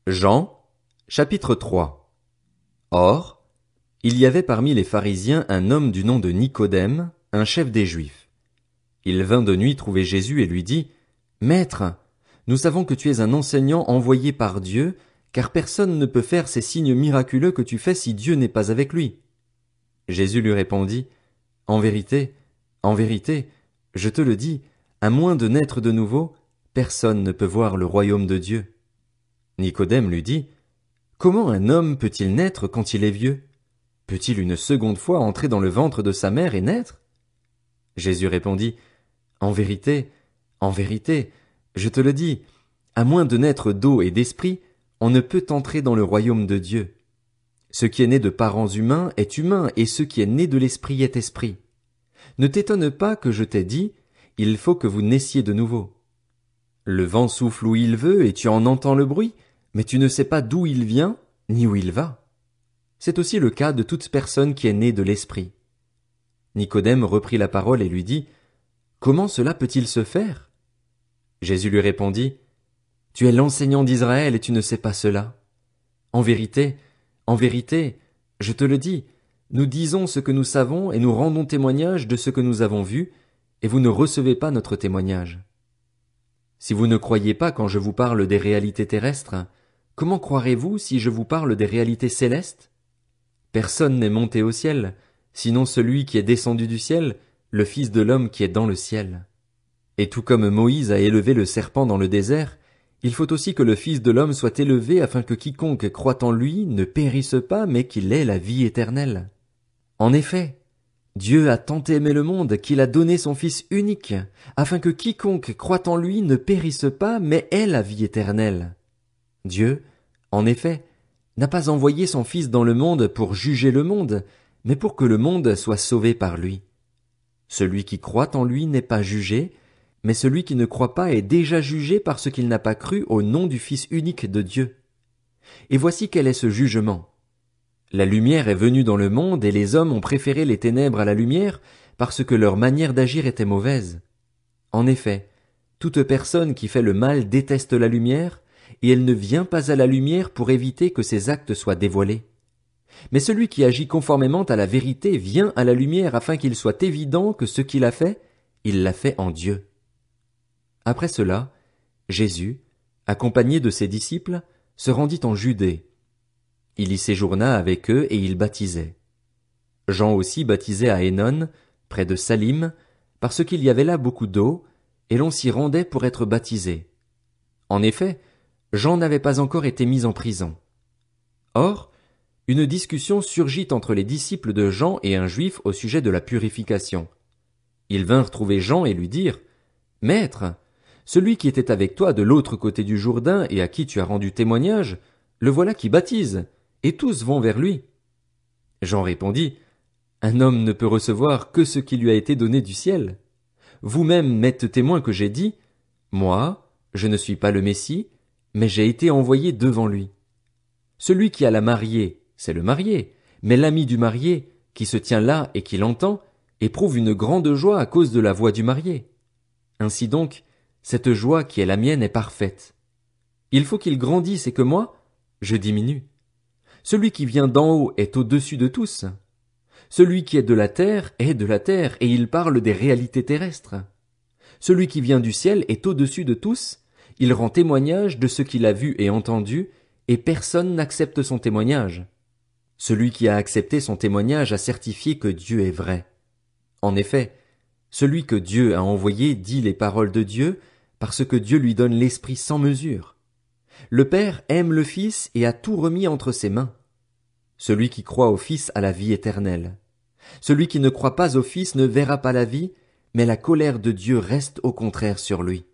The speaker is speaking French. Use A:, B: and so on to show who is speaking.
A: Jean, chapitre 3. Or, il y avait parmi les pharisiens un homme du nom de Nicodème, un chef des Juifs. Il vint de nuit trouver Jésus et lui dit, Maître, nous savons que tu es un enseignant envoyé par Dieu, car personne ne peut faire ces signes miraculeux que tu fais si Dieu n'est pas avec lui. Jésus lui répondit, en vérité, je te le dis, à moins de naître de nouveau, personne ne peut voir le royaume de Dieu. Nicodème lui dit, Comment un homme peut-il naître quand il est vieux? Peut-il une seconde fois entrer dans le ventre de sa mère et naître? Jésus répondit, En vérité, je te le dis, à moins de naître d'eau et d'esprit, on ne peut entrer dans le royaume de Dieu. Ce qui est né de parents humains est humain, et ce qui est né de l'esprit est esprit. Ne t'étonne pas que je t'ai dit, il faut que vous naissiez de nouveau. Le vent souffle où il veut, et tu en entends le bruit, mais tu ne sais pas d'où il vient, ni où il va. C'est aussi le cas de toute personne qui est née de l'esprit. Nicodème reprit la parole et lui dit, Comment cela peut-il se faire? Jésus lui répondit, Tu es l'enseignant d'Israël et tu ne sais pas cela. En vérité, je te le dis, nous disons ce que nous savons et nous rendons témoignage de ce que nous avons vu, et vous ne recevez pas notre témoignage. Si vous ne croyez pas quand je vous parle des réalités terrestres, comment croirez-vous si je vous parle des réalités célestes? Personne n'est monté au ciel, sinon celui qui est descendu du ciel, le Fils de l'homme qui est dans le ciel. Et tout comme Moïse a élevé le serpent dans le désert, il faut aussi que le Fils de l'homme soit élevé afin que quiconque croit en lui ne périsse pas, mais qu'il ait la vie éternelle. En effet, Dieu a tant aimé le monde qu'il a donné son Fils unique, afin que quiconque croit en lui ne périsse pas, mais ait la vie éternelle. Dieu, en effet, n'a pas envoyé son Fils dans le monde pour juger le monde, mais pour que le monde soit sauvé par lui. Celui qui croit en lui n'est pas jugé, mais celui qui ne croit pas est déjà jugé parce qu'il n'a pas cru au nom du Fils unique de Dieu. Et voici quel est ce jugement. La lumière est venue dans le monde et les hommes ont préféré les ténèbres à la lumière parce que leur manière d'agir était mauvaise. En effet, toute personne qui fait le mal déteste la lumière, et elle ne vient pas à la lumière pour éviter que ses actes soient dévoilés. Mais celui qui agit conformément à la vérité vient à la lumière afin qu'il soit évident que ce qu'il a fait, il l'a fait en Dieu. Après cela, Jésus, accompagné de ses disciples, se rendit en Judée. Il y séjourna avec eux et il baptisait. Jean aussi baptisait à Hénon, près de Salim, parce qu'il y avait là beaucoup d'eau, et l'on s'y rendait pour être baptisé. En effet, Jean n'avait pas encore été mis en prison. Or, une discussion surgit entre les disciples de Jean et un juif au sujet de la purification. Ils vinrent trouver Jean et lui dirent, « Maître, celui qui était avec toi de l'autre côté du Jourdain et à qui tu as rendu témoignage, le voilà qui baptise, et tous vont vers lui. » Jean répondit, « Un homme ne peut recevoir que ce qui lui a été donné du ciel. Vous-même m'êtes témoin que j'ai dit, « Moi, je ne suis pas le Messie, mais j'ai été envoyé devant lui. » Celui qui a la mariée, c'est le marié, mais l'ami du marié, qui se tient là et qui l'entend, éprouve une grande joie à cause de la voix du marié. Ainsi donc, cette joie qui est la mienne est parfaite. Il faut qu'il grandisse et que moi, je diminue. Celui qui vient d'en haut est au-dessus de tous. Celui qui est de la terre est de la terre, et il parle des réalités terrestres. Celui qui vient du ciel est au-dessus de tous, il rend témoignage de ce qu'il a vu et entendu, et personne n'accepte son témoignage. Celui qui a accepté son témoignage a certifié que Dieu est vrai. En effet, celui que Dieu a envoyé dit les paroles de Dieu, parce que Dieu lui donne l'Esprit sans mesure. Le Père aime le Fils et a tout remis entre ses mains. Celui qui croit au Fils a la vie éternelle. Celui qui ne croit pas au Fils ne verra pas la vie, mais la colère de Dieu reste au contraire sur lui.